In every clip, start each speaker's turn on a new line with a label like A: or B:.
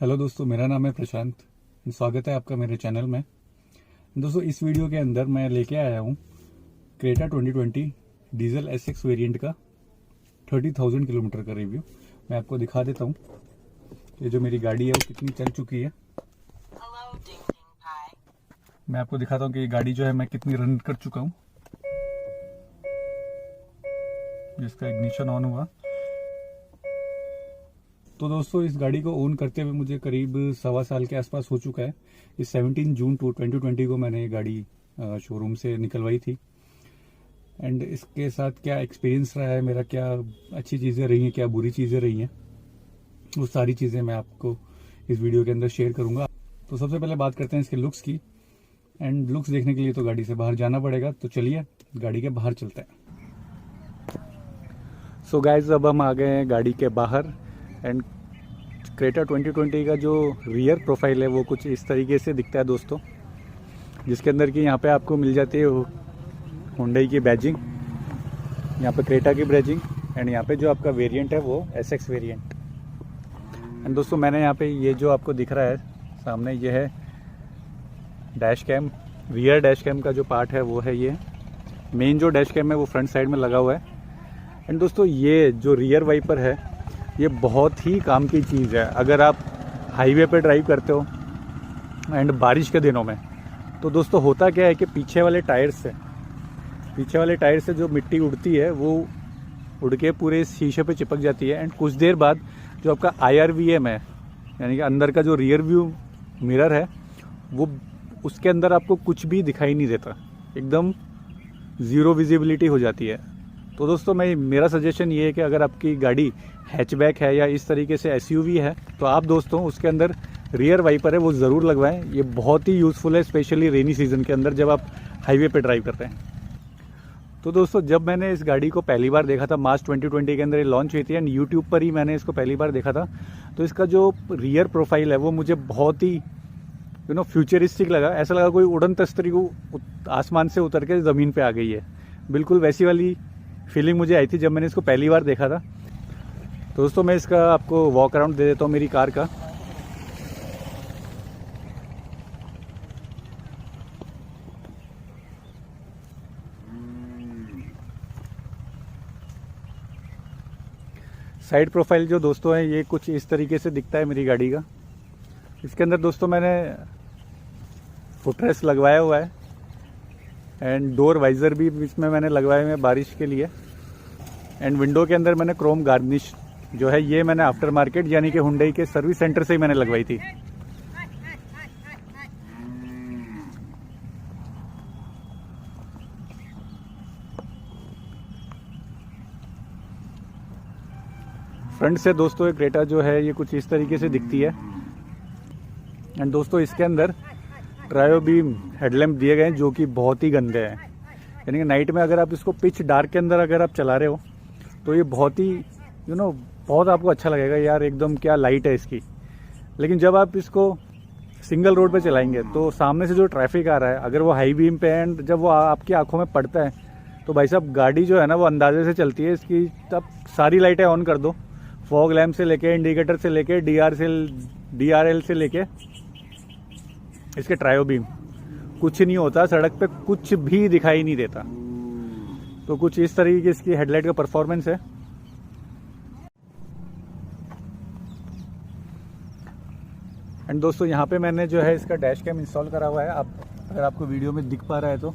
A: Hello दोस्तों, मेरा नाम है प्रशांत। स्वागत है आपका मेरे चैनल में। दोस्तों, इस वीडियो के अंदर मैं लेके आया हूँ क्रेटा 2020 डीजल एसएक्स वेरिएंट का 30,000 किलोमीटर का रिव्यू। मैं आपको दिखा देता हूँ ये जो मेरी गाड़ी है वो कितनी चल चुकी है। मैं आपको दिखाता हूँ कि ये गाड़ी जो है मैं कितनी रन कर चुका हूँ। जिसका इग्निशन ऑन हुआ तो दोस्तों इस गाड़ी को ओन करते हुए मुझे करीब 1.25 साल के आसपास हो चुका है। इस 17 जून 2020 को मैंने ये गाड़ी शोरूम से निकलवाई थी। एंड इसके साथ क्या एक्सपीरियंस रहा है मेरा, क्या अच्छी चीज़ें रही हैं, क्या बुरी चीज़ें रही हैं, वो सारी चीज़ें मैं आपको इस वीडियो के अंदर शेयर करूंगा। तो सबसे पहले बात करते हैं इसके लुक्स की। एंड लुक्स देखने के लिए तो गाड़ी से बाहर जाना पड़ेगा, तो चलिए गाड़ी के बाहर चलते हैं। सो गाइज, अब हम आ गए हैं गाड़ी के बाहर। एंड क्रेटा 2020 का जो रियर प्रोफाइल है वो कुछ इस तरीके से दिखता है दोस्तों, जिसके अंदर कि यहाँ पे आपको मिल जाती है हुंडई की बैजिंग, यहाँ पे क्रेटा की बैजिंग। एंड यहाँ पे जो आपका वेरिएंट है वो एसएक्स वेरिएंट। एंड दोस्तों मैंने यहाँ पे ये जो आपको दिख रहा है सामने, ये है dash cam. Rear dash cam का जो पार्ट है वो है ये। मेन जो डैश कैम है वो फ्रंट साइड में लगा हुआ है। एंड दोस्तों ये जो रियर वाइपर है ये बहुत ही काम की चीज़ है अगर आप हाईवे पे ड्राइव करते हो एंड बारिश के दिनों में। तो दोस्तों होता क्या है कि पीछे वाले टायर से जो मिट्टी उड़ती है वो उड़ के पूरे शीशे पे चिपक जाती है। एंड कुछ देर बाद जो आपका IRVM है, यानी कि अंदर का जो रियर व्यू मिरर है, वो उसके अंदर आपको कुछ भी दिखाई नहीं देता, एकदम ज़ीरो विजिबिलिटी हो जाती है। तो दोस्तों मेरा सजेशन ये है कि अगर आपकी गाड़ी हैचबैक है या इस तरीके से SUV है तो आप दोस्तों उसके अंदर रियर वाइपर है वो ज़रूर लगवाएं। ये बहुत ही यूज़फुल है, स्पेशली रेनी सीज़न के अंदर जब आप हाईवे पे ड्राइव करते हैं। तो दोस्तों जब मैंने इस गाड़ी को पहली बार देखा था, मार्च 2020 के अंदर ये लॉन्च हुई थी एंड यूट्यूब पर ही मैंने इसको पहली बार देखा था, तो इसका जो रियर प्रोफाइल है वो मुझे बहुत ही फ्यूचरिस्टिक लगा। ऐसा लगा कोई उड़न तस्तरी को आसमान से उतर के ज़मीन पे आ गई है। बिल्कुल वैसी वाली फीलिंग मुझे आई थी जब मैंने इसको पहली बार देखा था। तो दोस्तों मैं इसका आपको वॉक अराउंड दे देता हूँ मेरी कार का। साइड प्रोफाइल जो दोस्तों है ये कुछ इस तरीके से दिखता है मेरी गाड़ी का। इसके अंदर दोस्तों मैंने फुटरेस्ट लगवाया हुआ है एंड डोर वाइज़र भी इसमें मैंने लगवाए हुए हैं बारिश के लिए। एंड विंडो के अंदर मैंने क्रोम गार्निश जो है ये मैंने आफ्टर मार्केट यानी कि हुंडई के सर्विस सेंटर से ही मैंने लगवाई थी। फ्रंट से दोस्तों ये क्रेटा जो है ये कुछ इस तरीके से दिखती है। एंड दोस्तों इसके अंदर ट्रायो बीम हेडलैम्प दिए गए हैं जो कि बहुत ही गंदे हैं। यानी कि नाइट में अगर आप इसको पिच डार्क के अंदर अगर आप चला रहे हो तो ये बहुत ही बहुत आपको अच्छा लगेगा, यार एकदम क्या लाइट है इसकी। लेकिन जब आप इसको सिंगल रोड पे चलाएंगे तो सामने से जो ट्रैफिक आ रहा है, अगर वो हाई बीम पे एंड जब वो आपकी आंखों में पड़ता है तो भाई साहब गाड़ी जो है ना वो अंदाजे से चलती है इसकी। तब सारी लाइटें ऑन कर दो, फॉग लैम्प से लेके इंडिकेटर से लेके DRL से लेके इसके ट्रायो बीम, कुछ नहीं होता, सड़क पे कुछ भी दिखाई नहीं देता। तो कुछ इस तरीके की इसकी हेडलाइट का परफॉर्मेंस है। एंड दोस्तों यहाँ पे मैंने जो है इसका डैश कैम इंस्टॉल करा हुआ है। आप अगर आपको वीडियो में दिख पा रहा है तो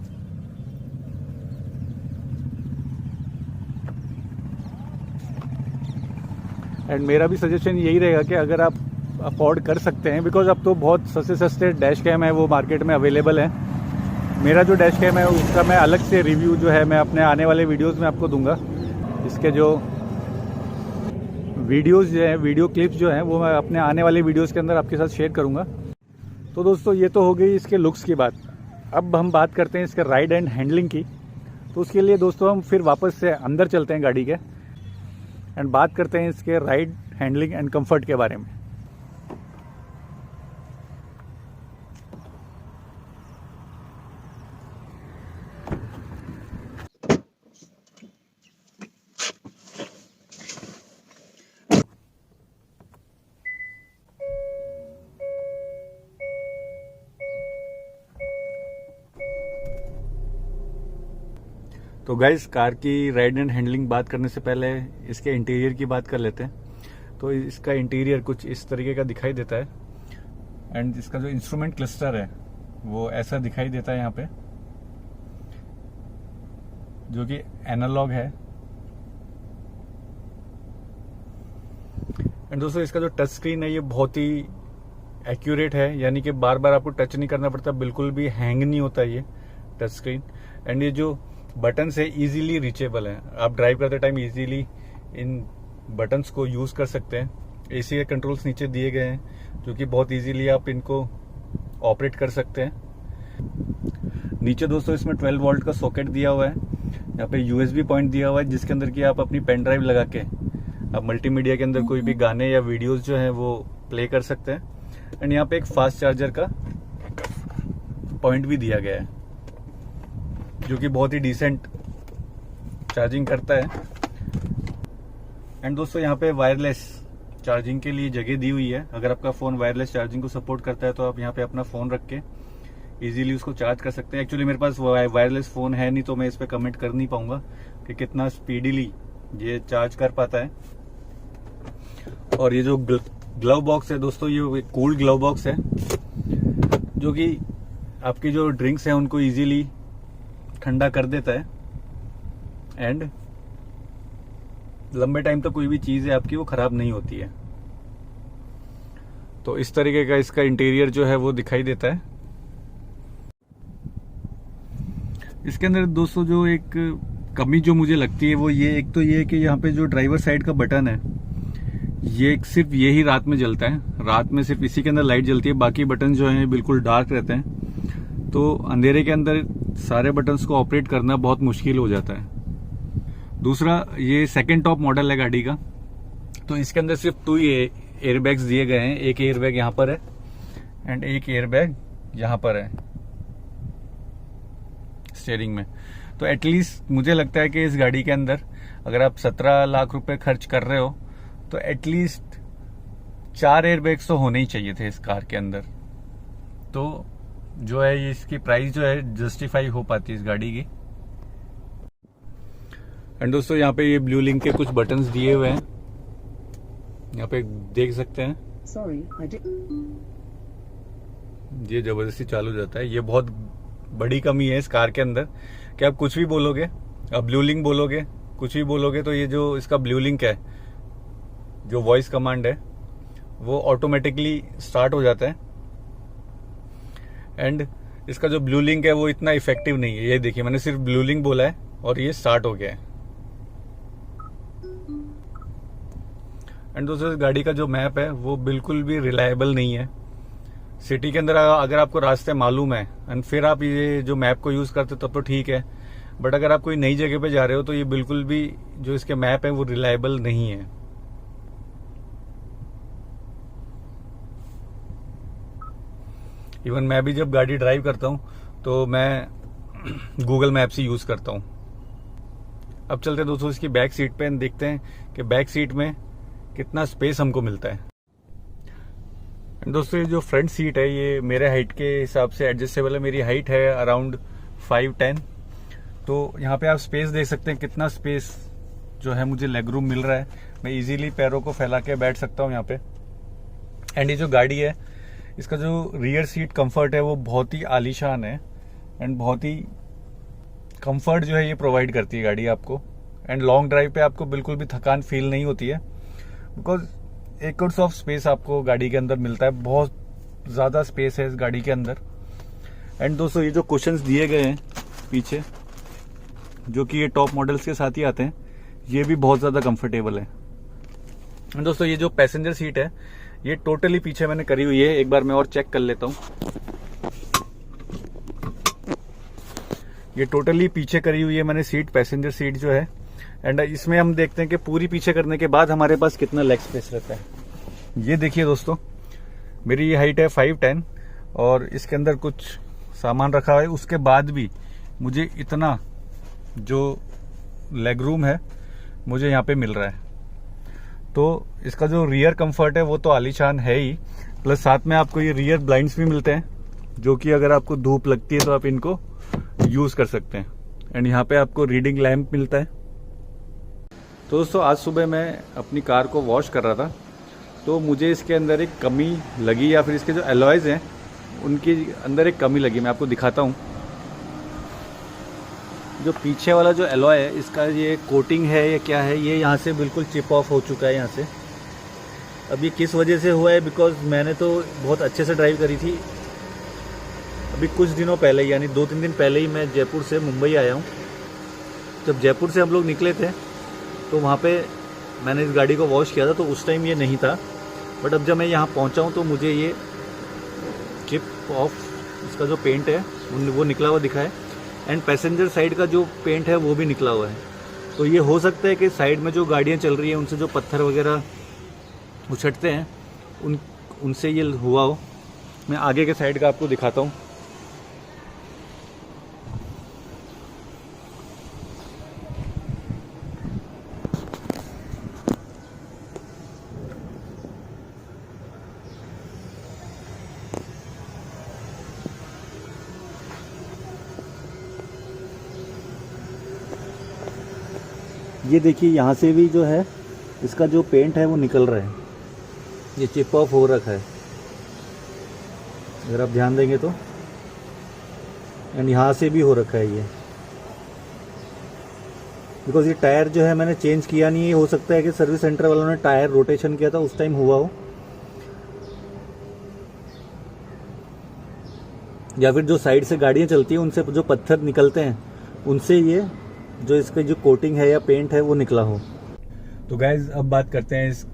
A: एंड मेरा भी सजेशन यही रहेगा कि अगर आप अफोर्ड कर सकते हैं, बिकॉज अब तो बहुत सस्ते डैश कैम है वो मार्केट में अवेलेबल है। मेरा जो डैश कैम है उसका मैं अलग से रिव्यू जो है मैं अपने आने वाले वीडियोस में आपको दूंगा। इसके जो वीडियोस जो है, वीडियो क्लिप्स जो हैं वो मैं अपने आने वाले वीडियोस के अंदर आपके साथ शेयर करूंगा। तो दोस्तों ये तो हो गई इसके लुक्स की बात। अब हम बात करते हैं इसके राइड एंड हैंडलिंग की। तो उसके लिए दोस्तों हम फिर वापस से अंदर चलते हैं गाड़ी के एंड बात करते हैं इसके राइड, हैंडलिंग एंड कंफर्ट के बारे में। तो गाइस, कार की राइड एंड हैंडलिंग बात करने से पहले इसके इंटीरियर की बात कर लेते हैं। तो इसका इंटीरियर कुछ इस तरीके का दिखाई देता है एंड इसका जो इंस्ट्रूमेंट क्लस्टर है वो ऐसा दिखाई देता है यहाँ पे, जो कि एनालॉग है। एंड दोस्तों, इसका जो टच स्क्रीन है ये बहुत ही एक्यूरेट है, यानी कि बार बार आपको टच नहीं करना पड़ता, बिल्कुल भी हैंग नहीं होता ये टच स्क्रीन। एंड ये जो बटन्स है इजीली रीचेबल है, आप ड्राइव करते टाइम इजीली इन बटन्स को यूज कर सकते हैं। एसी के कंट्रोल्स नीचे दिए गए हैं जो कि बहुत इजीली आप इनको ऑपरेट कर सकते हैं। नीचे दोस्तों इसमें 12 वोल्ट का सॉकेट दिया हुआ है, यहाँ पे यूएसबी पॉइंट दिया हुआ है जिसके अंदर की आप अपनी पेन ड्राइव लगा के आप मल्टीमीडिया के अंदर कोई भी गाने या वीडियोस जो हैं वो प्ले कर सकते हैं। एंड यहाँ पे एक फास्ट चार्जर का पॉइंट भी दिया गया है जो कि बहुत ही डिसेंट चार्जिंग करता है। एंड दोस्तों, यहाँ पे वायरलेस चार्जिंग के लिए जगह दी हुई है। अगर आपका फोन वायरलेस चार्जिंग को सपोर्ट करता है तो आप यहाँ पे अपना फोन रख के इजीली उसको चार्ज कर सकते हैं। एक्चुअली मेरे पास वायरलेस फोन है नहीं, तो मैं इस पे कमेंट कर नहीं पाऊंगा कि कितना स्पीडीली ये चार्ज कर पाता है। और ये जो ग्लव बॉक्स है दोस्तों, ये कूल्ड ग्लव बॉक्स है जो कि आपकी जो ड्रिंक्स हैं उनको इजीली ठंडा कर देता है एंड लंबे टाइम तक कोई भी चीज है आपकी वो खराब नहीं होती है। तो इस तरीके का इसका इंटीरियर जो है वो दिखाई देता है। इसके अंदर दोस्तों जो एक कमी जो मुझे लगती है वो ये, एक तो ये कि यहाँ पे जो ड्राइवर साइड का बटन है ये सिर्फ यही रात में जलता है, रात में सिर्फ इसी के अंदर लाइट जलती है, बाकी बटन जो है बिल्कुल डार्क रहते हैं। तो अंधेरे के अंदर सारे बटन्स को ऑपरेट करना बहुत मुश्किल हो जाता है। दूसरा, ये सेकंड टॉप मॉडल है गाड़ी का, तो इसके अंदर सिर्फ 2 एयरबैग्स दिए गए हैं। एक एयरबैग यहाँ पर है एंड एक एयरबैग यहाँ पर है स्टीयरिंग में। तो एटलीस्ट मुझे लगता है कि इस गाड़ी के अंदर अगर आप 17 लाख रुपए खर्च कर रहे हो तो एटलीस्ट 4 एयरबैग्स तो होने ही चाहिए थे इस कार के अंदर। तो जो है ये इसकी प्राइस जो है जस्टिफाई हो पाती है इस गाड़ी की। एंड दोस्तों, यहाँ पे ये ब्लू लिंक के कुछ बटन्स दिए हुए हैं, यहाँ पे देख सकते हैं। ये जबरदस्ती चालू हो जाता है, ये बहुत बड़ी कमी है इस कार के अंदर कि आप कुछ भी बोलोगे, आप ब्लू लिंक बोलोगे, कुछ भी बोलोगे तो ये जो इसका ब्लू लिंक है, जो वॉइस कमांड है, वो ऑटोमेटिकली स्टार्ट हो जाता है। एंड इसका जो ब्लू लिंक है वो इतना इफेक्टिव नहीं है। ये देखिए, मैंने सिर्फ ब्लू लिंक बोला है और ये स्टार्ट हो गया है। एंड दोस्तों, इस गाड़ी का जो मैप है वो बिल्कुल भी रिलायबल नहीं है। सिटी के अंदर अगर आपको रास्ते मालूम है एंड फिर आप ये जो मैप को यूज करते हो तब तो ठीक है, बट अगर आप कोई नई जगह पे जा रहे हो तो ये बिल्कुल भी जो इसके मैप है वो रिलायबल नहीं है। इवन मैं भी जब गाड़ी ड्राइव करता हूं तो मैं गूगल मैप्स ही यूज करता हूं। अब चलते हैं दोस्तों इसकी बैक सीट पे, देखते हैं कि बैक सीट में कितना स्पेस हमको मिलता है। दोस्तों, ये जो फ्रंट सीट है ये मेरे हाइट के हिसाब से एडजस्टेबल है। मेरी हाइट है अराउंड 5'10", तो यहाँ पे आप स्पेस देख सकते हैं कितना स्पेस जो है मुझे लेग रूम मिल रहा है। मैं इजीली पैरों को फैला के बैठ सकता हूँ यहाँ पे। एंड ये जो गाड़ी है इसका जो रियर सीट कंफर्ट है वो बहुत ही आलीशान है एंड बहुत ही कंफर्ट जो है ये प्रोवाइड करती है गाड़ी आपको। एंड लॉन्ग ड्राइव पे आपको बिल्कुल भी थकान फील नहीं होती है, बिकॉज एकर्स ऑफ स्पेस आपको गाड़ी के अंदर मिलता है। बहुत ज्यादा स्पेस है इस गाड़ी के अंदर। एंड दोस्तों, ये जो कुशन्स दिए गए हैं पीछे, जो कि ये टॉप मॉडल्स के साथ ही आते हैं, ये भी बहुत ज्यादा कंफर्टेबल है। एंड दोस्तों, ये जो पैसेंजर सीट है ये टोटली पीछे मैंने करी हुई है। एक बार मैं और चेक कर लेता हूं। ये टोटली पीछे करी हुई है मैंने सीट, पैसेंजर सीट जो है। एंड इसमें हम देखते हैं कि पूरी पीछे करने के बाद हमारे पास कितना लेग स्पेस रहता है। ये देखिए दोस्तों, मेरी ये हाइट है 5'10" और इसके अंदर कुछ सामान रखा हुआ है, उसके बाद भी मुझे इतना जो लेग रूम है मुझे यहाँ पे मिल रहा है। तो इसका जो रियर कंफर्ट है वो तो आलीशान है ही, प्लस साथ में आपको ये रियर ब्लाइंड्स भी मिलते हैं जो कि अगर आपको धूप लगती है तो आप इनको यूज कर सकते हैं। एंड यहाँ पे आपको रीडिंग लैम्प मिलता है। तो दोस्तों आज सुबह मैं अपनी कार को वॉश कर रहा था, तो मुझे इसके अंदर एक कमी लगी, या फिर इसके जो एलॉयज़ हैं उनके अंदर एक कमी लगी। मैं आपको दिखाता हूँ। जो पीछे वाला जो एलॉय है, इसका ये कोटिंग है या क्या है, ये यहाँ से बिल्कुल चिप ऑफ हो चुका है यहाँ से। अब ये किस वजह से हुआ है, बिकॉज मैंने तो बहुत अच्छे से ड्राइव करी थी। अभी कुछ दिनों पहले, यानी 2-3 दिन पहले ही मैं जयपुर से मुंबई आया हूँ। जब जयपुर से हम लोग निकले थे तो वहाँ पे मैंने इस गाड़ी को वॉश किया था, तो उस टाइम ये नहीं था। बट अब जब मैं यहाँ पहुँचा हूँ तो मुझे ये चिप ऑफ इसका जो पेंट है वो निकला हुआ दिखा है, एंड पैसेंजर साइड का जो पेंट है वो भी निकला हुआ है। तो ये हो सकता है कि साइड में जो गाड़ियाँ चल रही हैं उनसे जो पत्थर वगैरह उछटते हैं उनसे ये हुआ हो। मैं आगे के साइड का आपको दिखाता हूँ। ये देखिए यहाँ से भी जो है इसका जो पेंट है वो निकल रहा है, ये चिप ऑफ हो रखा है अगर आप ध्यान देंगे तो, एंड यहाँ से भी हो रखा है ये, बिकॉज ये टायर जो है मैंने चेंज किया नहीं है। हो सकता है कि सर्विस सेंटर वालों ने टायर रोटेशन किया था उस टाइम हुआ हो, या फिर जो साइड से गाड़ियाँ चलती हैं उनसे जो पत्थर निकलते हैं उनसे ये जो इसका जो कोटिंग है या पेंट है वो निकला हो। तो गाइज अब बात करते हैं इस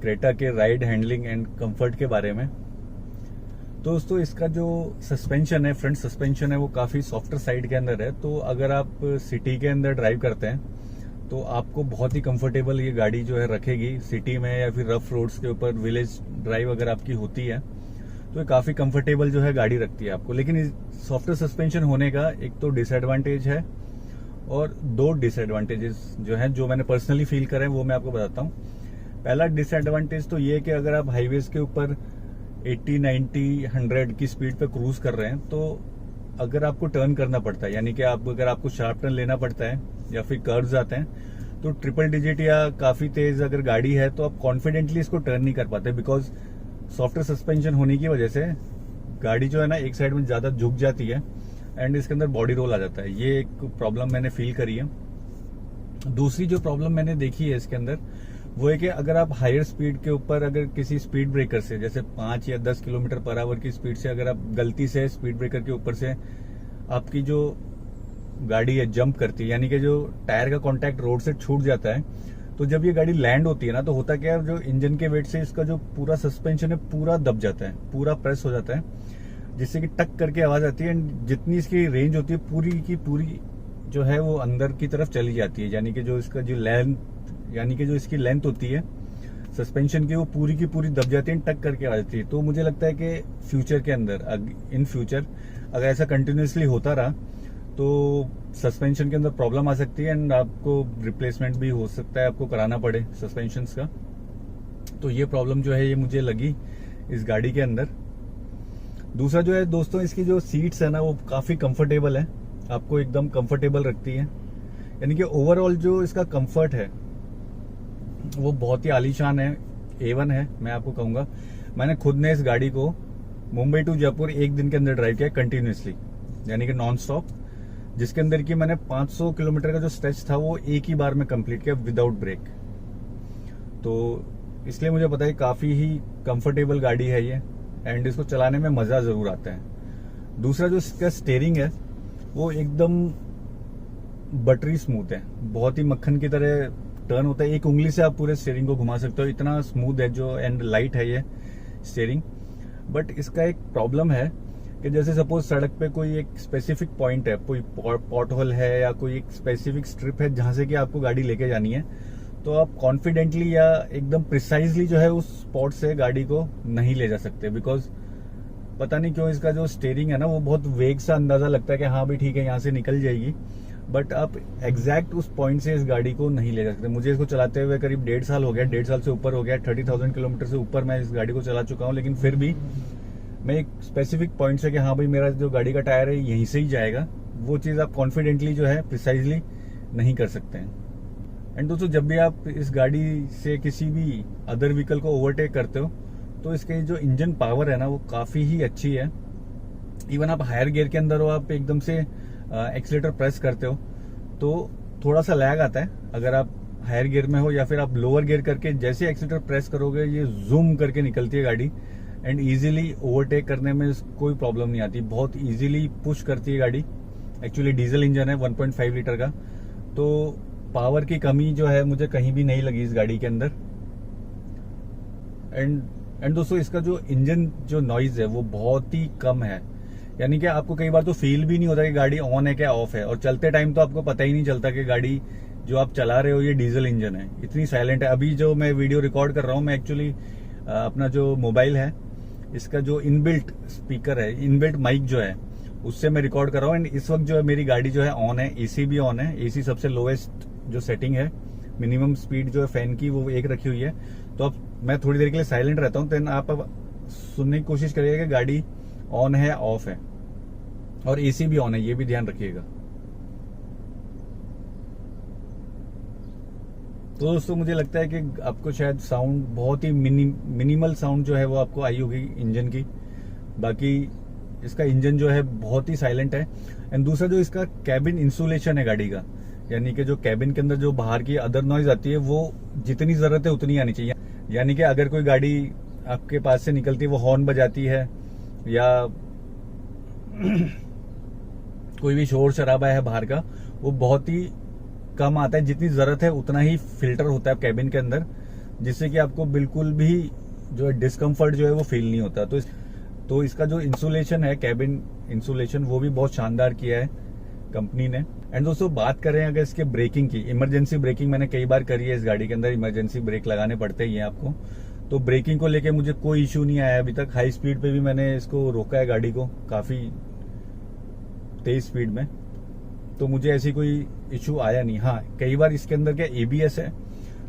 A: क्रेटा के राइड हैंडलिंग एंड कंफर्ट के बारे में। तो दोस्तों इसका जो सस्पेंशन है, फ्रंट सस्पेंशन है, वो काफ़ी सॉफ्टर साइड के अंदर है। तो अगर आप सिटी के अंदर ड्राइव करते हैं तो आपको बहुत ही कंफर्टेबल ये गाड़ी जो है रखेगी सिटी में, या फिर रफ रोड्स के ऊपर विलेज ड्राइव अगर आपकी होती है तो ये काफ़ी कंफर्टेबल जो है गाड़ी रखती है आपको। लेकिन सॉफ्टर सस्पेंशन होने का एक तो डिसएडवांटेज है और 2 डिसएडवांटेजेस जो हैं, जो मैंने पर्सनली फील करे हैं वो मैं आपको बताता हूँ। पहला डिसएडवांटेज तो ये है कि अगर आप हाईवेज के ऊपर 80, 90, 100 की स्पीड पे क्रूज कर रहे हैं तो अगर आपको टर्न करना पड़ता है, यानी कि अगर आपको शार्प टर्न लेना पड़ता है या फिर कर्व्स आते हैं, तो ट्रिपल डिजिट या काफ़ी तेज अगर गाड़ी है तो आप कॉन्फिडेंटली इसको टर्न नहीं कर पाते, बिकॉज सॉफ्टवेयर सस्पेंशन होने की वजह से गाड़ी जो है ना एक साइड में ज़्यादा झुक जाती है एंड इसके अंदर बॉडी रोल आ जाता है। ये एक प्रॉब्लम मैंने फील करी है। दूसरी जो प्रॉब्लम मैंने देखी है इसके अंदर वो है कि अगर आप हायर स्पीड के ऊपर अगर किसी स्पीड ब्रेकर से, जैसे 5 या 10 किलोमीटर पर आवर की स्पीड से अगर आप गलती से स्पीड ब्रेकर के ऊपर से आपकी जो गाड़ी है जंप करती है, यानी कि जो टायर का कांटेक्ट रोड से छूट जाता है, तो जब ये गाड़ी लैंड होती है ना तो होता क्या है, जो इंजन के वेट से इसका जो पूरा सस्पेंशन है पूरा दब जाता है, पूरा प्रेस हो जाता है, जिससे कि टक करके आवाज आती है। जितनी इसकी रेंज होती है पूरी की पूरी जो है वो अंदर की तरफ चली जाती है, यानी कि जो इसका जो लेंथ, यानी कि जो इसकी लेंथ होती है सस्पेंशन की, वो पूरी की पूरी दब जाती है, टक करके आ जाती है। तो मुझे लगता है कि फ्यूचर के अंदर, इन फ्यूचर अगर ऐसा कंटिन्यूसली होता रहा तो सस्पेंशन के अंदर प्रॉब्लम आ सकती है एंड आपको रिप्लेसमेंट भी हो सकता है आपको कराना पड़े सस्पेंशंस का। तो ये प्रॉब्लम जो है ये मुझे लगी इस गाड़ी के अंदर। दूसरा जो है दोस्तों, इसकी जो सीट्स है ना वो काफ़ी कंफर्टेबल है, आपको एकदम कंफर्टेबल रखती है, यानी कि ओवरऑल जो इसका कंफर्ट है वो बहुत ही आलीशान है, A1 है मैं आपको कहूँगा। मैंने खुद ने इस गाड़ी को मुंबई टू जयपुर एक दिन के अंदर ड्राइव किया कंटिन्यूसली, यानी कि नॉन स्टॉप, जिसके अंदर की मैंने 500 किलोमीटर का जो स्ट्रेच था वो एक ही बार में कंप्लीट किया विदाउट ब्रेक। तो इसलिए मुझे पता है काफ़ी ही कंफर्टेबल गाड़ी है ये, एंड इसको चलाने में मज़ा ज़रूर आता है। दूसरा जो इसका स्टीयरिंग है वो एकदम बटरी स्मूथ है, बहुत ही मक्खन की तरह टर्न होता है, एक उंगली से आप पूरे स्टीयरिंग को घुमा सकते हो, इतना स्मूथ है जो, एंड लाइट है ये स्टीयरिंग। बट इसका एक प्रॉब्लम है कि जैसे सपोज सड़क पे कोई एक स्पेसिफिक पॉइंट है, कोई पॉट होल है या कोई एक स्पेसिफिक स्ट्रिप है जहां से कि आपको गाड़ी लेके जानी है, तो आप कॉन्फिडेंटली या एकदम प्रिसाइजली जो है उस स्पॉट से गाड़ी को नहीं ले जा सकते, बिकॉज पता नहीं क्यों इसका जो स्टीयरिंग है ना वो बहुत वेग सा अंदाजा लगता है कि हाँ भाई ठीक है यहाँ से निकल जाएगी, बट आप एग्जैक्ट उस पॉइंट से इस गाड़ी को नहीं ले जा सकते। मुझे इसको चलाते हुए करीब 1.5 साल हो गया, 1.5 साल से ऊपर हो गया, 30,000 किलोमीटर से ऊपर मैं इस गाड़ी को चला चुका हूँ, लेकिन फिर भी मैं एक स्पेसिफिक पॉइंट से कि हाँ भाई मेरा जो गाड़ी का टायर है यहीं से ही जाएगा, वो चीज़ आप कॉन्फिडेंटली जो है प्रिसाइजली नहीं कर सकते हैं। एंड दोस्तों, जब भी आप इस गाड़ी से किसी भी अदर व्हीकल को ओवरटेक करते हो तो इसके जो इंजन पावर है ना, वो काफ़ी ही अच्छी है। इवन आप हायर गियर के अंदर हो, आप एकदम से एक्सीलेटर प्रेस करते हो तो थोड़ा सा लैग आता है। अगर आप हायर गियर में हो या फिर आप लोअर गियर करके जैसे एक्सीलेटर प्रेस करोगे, ये जूम करके निकलती है गाड़ी एंड इजीली ओवरटेक करने में कोई प्रॉब्लम नहीं आती। बहुत इजीली पुश करती है गाड़ी। एक्चुअली डीजल इंजन है 1.5 लीटर का, तो पावर की कमी जो है मुझे कहीं भी नहीं लगी इस गाड़ी के अंदर। एंड दोस्तों, इसका जो इंजन जो नॉइज है वो बहुत ही कम है। यानी कि आपको कई बार तो फील भी नहीं होता कि गाड़ी ऑन है क्या ऑफ है, और चलते टाइम तो आपको पता ही नहीं चलता कि गाड़ी जो आप चला रहे हो ये डीजल इंजन है। इतनी साइलेंट है। अभी जो मैं वीडियो रिकॉर्ड कर रहा हूँ, मैं एक्चुअली अपना जो मोबाइल है इसका जो इनबिल्ट स्पीकर है, इनबिल्ट माइक जो है, उससे मैं रिकॉर्ड कर रहा हूँ। एंड इस वक्त जो है मेरी गाड़ी जो है ऑन है, एसी भी ऑन है। एसी सबसे लोएस्ट जो सेटिंग है, मिनिमम स्पीड जो है फैन की वो 1 रखी हुई है। तो अब मैं थोड़ी देर के लिए साइलेंट रहता हूँ, देन आप अब सुनने की कोशिश करिएगा कि गाड़ी ऑन है ऑफ है, और एसी भी ऑन है, ये भी ध्यान रखिएगा। तो दोस्तों, मुझे लगता है कि आपको शायद साउंड बहुत ही मिनिमल साउंड जो है वो आपको आई होगी इंजन की। बाकी इसका इंजन जो है बहुत ही साइलेंट है। एंड दूसरा जो इसका कैबिन इंसुलेशन है गाड़ी का, यानी कि जो कैबिन के अंदर जो बाहर की अदर नॉइज आती है वो जितनी जरूरत है उतनी आनी चाहिए। यानी कि अगर कोई गाड़ी आपके पास से निकलती है, वो हॉर्न बजाती है या कोई भी शोर शराबा है बाहर का, वो बहुत ही कम आता है। जितनी जरूरत है उतना ही फिल्टर होता है कैबिन के अंदर, जिससे कि आपको बिल्कुल भी जो है डिस्कम्फर्ट जो है वो फील नहीं होता। तो इसका जो इंसुलेशन है, कैबिन इंसुलेशन, वो भी बहुत शानदार किया है कंपनी ने। एंड दोस्तों, बात करें अगर इसके ब्रेकिंग की, इमरजेंसी ब्रेकिंग मैंने कई बार करी है इस गाड़ी के अंदर। इमरजेंसी ब्रेक लगाने पड़ते ही हैं आपको, तो ब्रेकिंग को लेके मुझे कोई इश्यू नहीं आया अभी तक। हाई स्पीड पे भी मैंने इसको रोका है गाड़ी को, काफी तेज स्पीड में, तो मुझे ऐसी कोई इश्यू आया नहीं। हाँ, कई बार इसके अंदर क्या एबीएस है,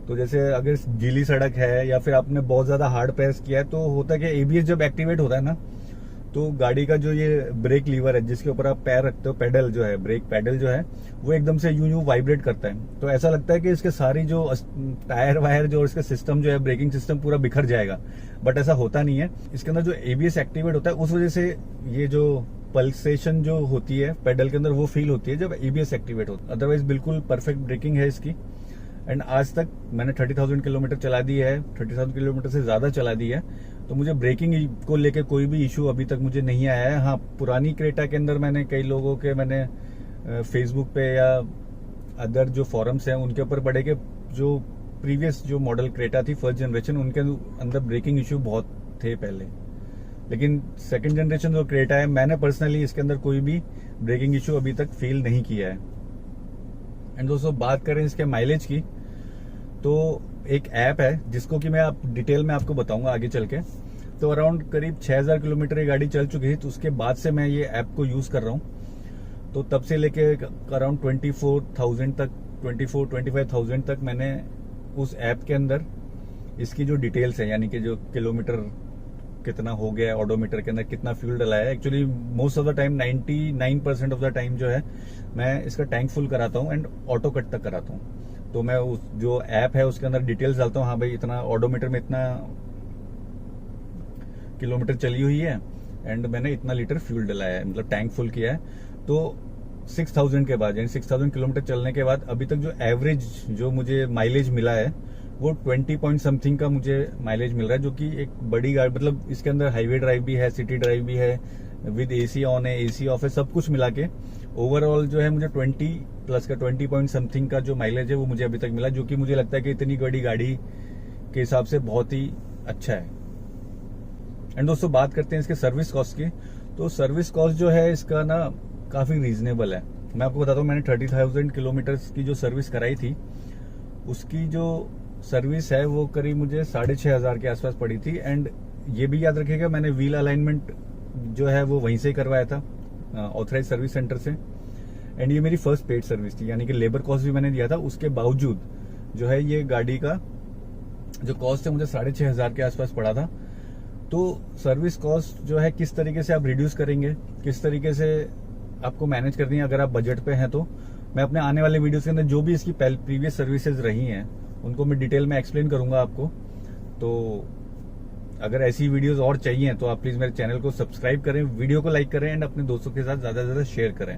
A: तो जैसे अगर गीली सड़क है या फिर आपने बहुत ज्यादा हार्ड प्रेस किया है, तो होता है कि एबीएस जब एक्टिवेट होता है ना, तो गाड़ी का जो ये ब्रेक लीवर है जिसके ऊपर आप पैर रखते हो, पेडल जो है, ब्रेक पेडल जो है, वो एकदम से यूं वाइब्रेट करता है। तो ऐसा लगता है कि इसके सारी जो टायर वायर जो इसका सिस्टम जो है, ब्रेकिंग सिस्टम पूरा बिखर जाएगा, बट ऐसा होता नहीं है। इसके अंदर जो एबीएस एक्टिवेट होता है, उस वजह से ये जो पल्सेशन जो होती है पेडल के अंदर वो फील होती है जब एबीएस एक्टिवेट होता है। अदरवाइज बिल्कुल परफेक्ट ब्रेकिंग है इसकी। एंड आज तक मैंने 30,000 किलोमीटर चला दी है, 30,000 किलोमीटर से ज्यादा चला दी है, तो मुझे ब्रेकिंग को लेके कोई भी इशू अभी तक मुझे नहीं आया है। हाँ, पुरानी क्रेटा के अंदर मैंने कई लोगों के मैंने फेसबुक पे या अदर जो फॉरम्स हैं उनके ऊपर पढ़े कि जो प्रीवियस जो मॉडल क्रेटा थी फर्स्ट जनरेशन, उनके अंदर ब्रेकिंग इशू बहुत थे पहले। लेकिन सेकंड जनरेशन जो क्रेटा है, मैंने पर्सनली इसके अंदर कोई भी ब्रेकिंग इशू अभी तक फील नहीं किया है। एंड दोस्तों, बात करें इसके माइलेज की, तो एक ऐप है जिसको कि मैं आप डिटेल में आपको बताऊंगा आगे चल के। तो अराउंड करीब 6,000 किलोमीटर ये गाड़ी चल चुकी थी, तो उसके बाद से मैं ये ऐप को यूज कर रहा हूँ। तो तब से लेके अराउंड 24,000 तक, 25,000 तक मैंने उस ऐप के अंदर इसकी जो डिटेल्स है, यानी कि जो किलोमीटर कितना हो गया, ऑडोमीटर के अंदर कितना फ्यूल डलाया है। Actually most of the time 99% of the time जो है मैं इसका टैंक फुल कराता हूँ एंड ऑटो कट तक कराता हूँ। तो मैं उस जो ऐप है उसके अंदर डिटेल्स डालता हूँ, हाँ भाई इतना ऑडोमीटर में इतना किलोमीटर चली हुई है एंड मैंने इतना लीटर फ्यूल डलाया है, मतलब टैंक फुल किया है। तो 6,000 के बाद, यानी 6,000 किलोमीटर चलने के बाद अभी तक जो एवरेज जो मुझे माइलेज मिला है वो 20 पॉइंट समथिंग का मुझे माइलेज मिल रहा है, जो कि एक बड़ी गाड़ी, मतलब इसके अंदर हाईवे ड्राइव भी है, सिटी ड्राइव भी है, विद एसी ऑन है, एसी ऑफ है, सब कुछ मिला के ओवरऑल जो है मुझे 20 प्लस का 20 पॉइंट समथिंग का जो माइलेज है वो मुझे अभी तक मिला, जो कि मुझे लगता है कि इतनी बड़ी गाड़ी के हिसाब से बहुत ही अच्छा है। एंड दोस्तों, बात करते हैं इसके सर्विस कॉस्ट की। तो सर्विस कॉस्ट जो है इसका ना काफी रीजनेबल है। मैं आपको बताता हूँ, मैंने 30,000 किलोमीटर की जो सर्विस कराई थी, उसकी जो सर्विस है वो करीब मुझे 6,500 के आसपास पड़ी थी। एंड ये भी याद रखिएगा, मैंने व्हील अलाइनमेंट जो है वो वहीं से करवाया था, ऑथराइज सर्विस सेंटर से। एंड ये मेरी फर्स्ट पेड सर्विस थी, यानी कि लेबर कॉस्ट भी मैंने दिया था। उसके बावजूद जो है ये गाड़ी का जो कॉस्ट है मुझे 6,500 के आसपास पड़ा था। तो सर्विस कॉस्ट जो है किस तरीके से आप रिड्यूस करेंगे, किस तरीके से आपको मैनेज करनी है अगर आप बजट पे हैं तो मैं अपने आने वाले वीडियोस के अंदर जो भी इसकी प्रीवियस सर्विसेज रही हैं उनको मैं डिटेल में एक्सप्लेन करूंगा आपको। तो अगर ऐसी वीडियोस और चाहिए तो आप प्लीज मेरे चैनल को सब्सक्राइब करें, वीडियो को लाइक करें एंड अपने दोस्तों के साथ ज्यादा से ज्यादा शेयर करें।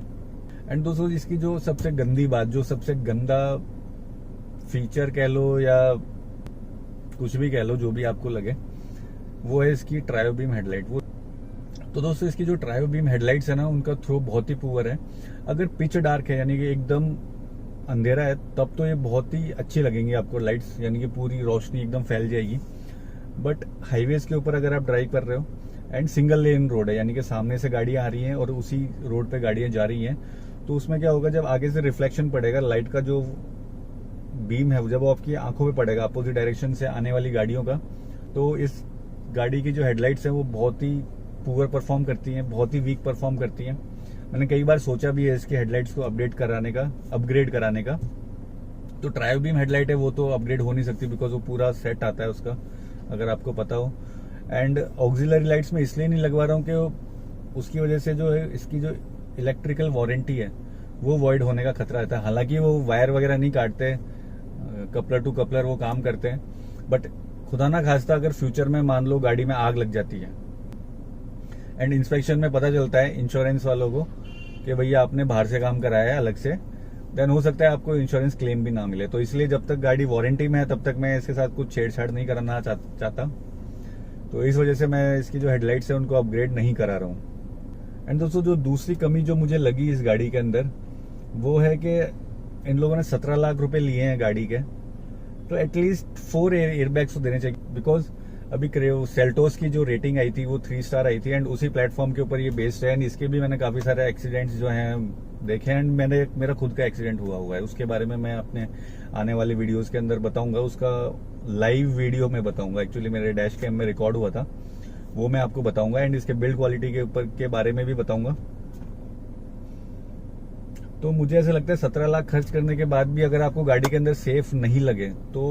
A: एंड दोस्तों इसकी जो सबसे गंदी बात, जो सबसे गंदा फीचर कह लो या कुछ भी कह लो, जो भी आपको लगे, वो है इसकी ट्रायो बीम हेडलाइट। वो तो दोस्तों इसकी जो ट्रायो बीम हेडलाइट्स है ना, उनका थ्रो बहुत ही पुअर है। अगर पिच डार्क है यानी कि एकदम अंधेरा है तब तो ये बहुत ही अच्छी लगेंगी आपको लाइट्स, यानी कि पूरी रोशनी एकदम फैल जाएगी। बट हाईवेज के ऊपर अगर आप ड्राइव कर रहे हो एंड सिंगल लेन रोड है, यानी कि सामने से गाड़ियां आ रही हैं और उसी रोड पे गाड़ियां जा रही हैं, तो उसमें क्या होगा, जब आगे से रिफ्लेक्शन पड़ेगा लाइट का, जो बीम है जब वो आपकी आंखों पे पड़ेगा अपोजिट डायरेक्शन से आने वाली गाड़ियों का, तो इस गाड़ी की जो हेडलाइट्स हैं वो बहुत ही पुअर परफॉर्म करती हैं, बहुत ही वीक परफॉर्म करती हैं। मैंने कई बार सोचा भी है इसकी हेडलाइट्स को अपग्रेड कराने का। तो ट्रायो बीम हेडलाइट है वो तो अपग्रेड हो नहीं सकती, बिकॉज वो पूरा सेट आता है उसका, अगर आपको पता हो। एंड ऑक्सिलरी लाइट्स में इसलिए नहीं लगवा रहा हूँ कि उसकी वजह से जो है इसकी जो इलेक्ट्रिकल वारंटी है वो वॉइड होने का खतरा रहता है। हालांकि वो वायर वगैरह नहीं काटते, कपलर टू कपलर वो काम करते हैं, बट खुदा ना खास्ता अगर फ्यूचर में मान लो गाड़ी में आग लग जाती है एंड इंस्पेक्शन में पता चलता है इंश्योरेंस वालों को कि भैया आपने बाहर से काम कराया है अलग से, देन हो सकता है आपको इंश्योरेंस क्लेम भी ना मिले। तो इसलिए जब तक गाड़ी वारंटी में है तब तक मैं इसके साथ कुछ छेड़छाड़ नहीं कराना चाहता। तो इस वजह से मैं इसकी जो हेडलाइट्स है उनको अपग्रेड नहीं करा रहा हूँ। एंड दोस्तों जो दूसरी कमी जो मुझे लगी इस गाड़ी के अंदर वो है कि इन लोगों ने 17 लाख रुपए लिए हैं गाड़ी के, तो एटलीस्ट 4 एयरबैग्स तो देने चाहिए। बिकॉज अभी सेल्टोस की जो रेटिंग आई थी वो 3 स्टार आई थी एंड उसी प्लेटफॉर्म के ऊपर ये बेस्ड है। एंड इसके भी मैंने काफी सारे एक्सीडेंट्स जो हैं देखे एंड मेरा खुद का एक्सीडेंट हुआ है, उसके बारे में मैं अपने आने वाले वीडियोस के अंदर बताऊंगा। उसका लाइव वीडियो में बताऊंगा, एक्चुअली मेरे डैश कैम में रिकॉर्ड हुआ था, वो मैं आपको बताऊंगा। एंड इसके बिल्ड क्वालिटी के ऊपर के बारे में भी बताऊंगा। तो मुझे ऐसा लगता है 17 लाख खर्च करने के बाद भी अगर आपको गाड़ी के अंदर सेफ नहीं लगे तो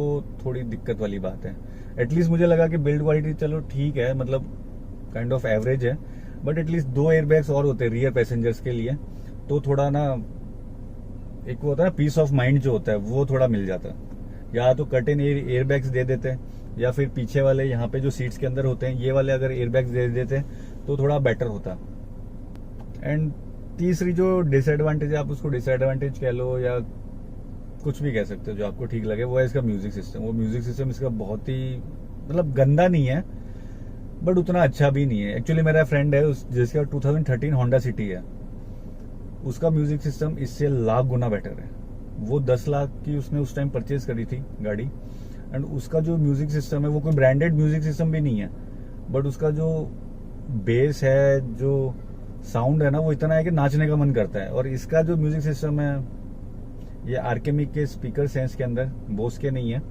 A: थोड़ी दिक्कत वाली बात है। एटलीस्ट मुझे लगा कि बिल्ड क्वालिटी चलो ठीक है, मतलब काइंड ऑफ एवरेज है, बट एटलीस्ट 2 एयरबैग्स और होते हैं रियर पैसेंजर्स के लिए, तो थोड़ा ना एक वो होता है ना पीस ऑफ माइंड जो होता है वो थोड़ा मिल जाता। या तो कट इन एयरबैग्स दे देते या फिर पीछे वाले यहाँ पे जो सीट्स के अंदर होते हैं ये वाले अगर एयरबैग्स दे देते तो थोड़ा बेटर होता। एंड तीसरी जो डिसएडवांटेज है, आप उसको डिसएडवांटेज कह लो या कुछ भी कह सकते हो जो आपको ठीक लगे, वो है इसका म्यूजिक सिस्टम। वो म्यूजिक सिस्टम इसका बहुत ही मतलब गंदा नहीं है बट उतना अच्छा भी नहीं है। एक्चुअली मेरा फ्रेंड है जिसका 2013 होंडा सिटी है, उसका म्यूजिक सिस्टम इससे लाख गुना बेटर है। वो 10 लाख की उसने उस टाइम परचेज करी थी गाड़ी, एंड उसका जो म्यूजिक सिस्टम है वो कोई ब्रांडेड म्यूजिक सिस्टम भी नहीं है, बट उसका जो बेस है, जो साउंड है ना, वो इतना है कि नाचने का मन करता है। और इसका जो म्यूजिक सिस्टम है ये आर्केमिक के स्पीकर्स हैं इसके अंदर, बोस के नहीं है।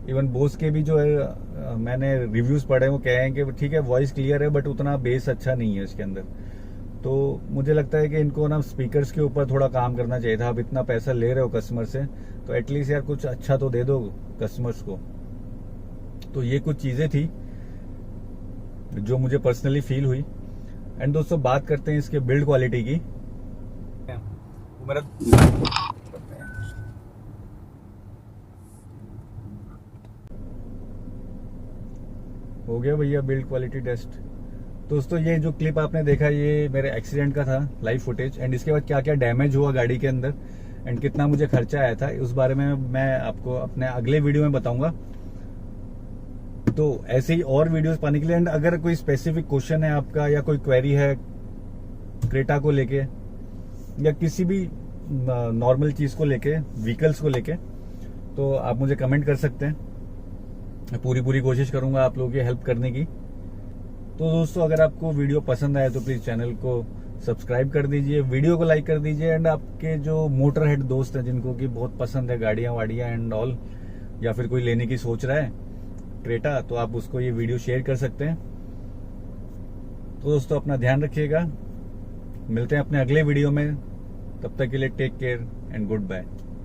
A: इवन बोस के भी जो है मैंने रिव्यूज पढ़े वो कह रहे हैं कि ठीक है वॉइस क्लियर है बट उतना बेस अच्छा नहीं है इसके अंदर। तो मुझे लगता है कि इनको ना स्पीकर्स के ऊपर थोड़ा काम करना चाहिए था। आप इतना पैसा ले रहे हो कस्टमर से तो एटलीस्ट यार कुछ अच्छा तो दे दो कस्टमर्स को। तो ये कुछ चीजें थी जो मुझे पर्सनली फील हुई। एंड दोस्तों बात करते हैं इसके बिल्ड क्वालिटी की। मेरा हो गया भैया बिल्ड क्वालिटी टेस्ट। दोस्तों ये जो क्लिप आपने देखा ये मेरे एक्सीडेंट का था, लाइव फुटेज। एंड इसके बाद क्या क्या डैमेज हुआ गाड़ी के अंदर एंड कितना मुझे खर्चा आया था उस बारे में मैं आपको अपने अगले वीडियो में बताऊंगा। तो ऐसे ही और वीडियोस पाने के लिए, एंड अगर कोई स्पेसिफिक क्वेश्चन है आपका या कोई क्वेरी है क्रेटा को लेके या किसी भी नॉर्मल चीज को लेके, व्हीकल्स को लेके, तो आप मुझे कमेंट कर सकते हैं। मैं पूरी कोशिश करूंगा आप लोगों की हेल्प करने की। तो दोस्तों अगर आपको वीडियो पसंद आए तो प्लीज चैनल को सब्सक्राइब कर दीजिए, वीडियो को लाइक कर दीजिए। एंड आपके जो मोटर हेड दोस्त हैं जिनको कि बहुत पसंद है गाड़ियां वाड़ियां एंड ऑल, या फिर कोई लेने की सोच रहा है क्रेटा, तो आप उसको ये वीडियो शेयर कर सकते हैं। तो दोस्तों अपना ध्यान रखिएगा, मिलते हैं अपने अगले वीडियो में। तब तक के लिए take care and good bye.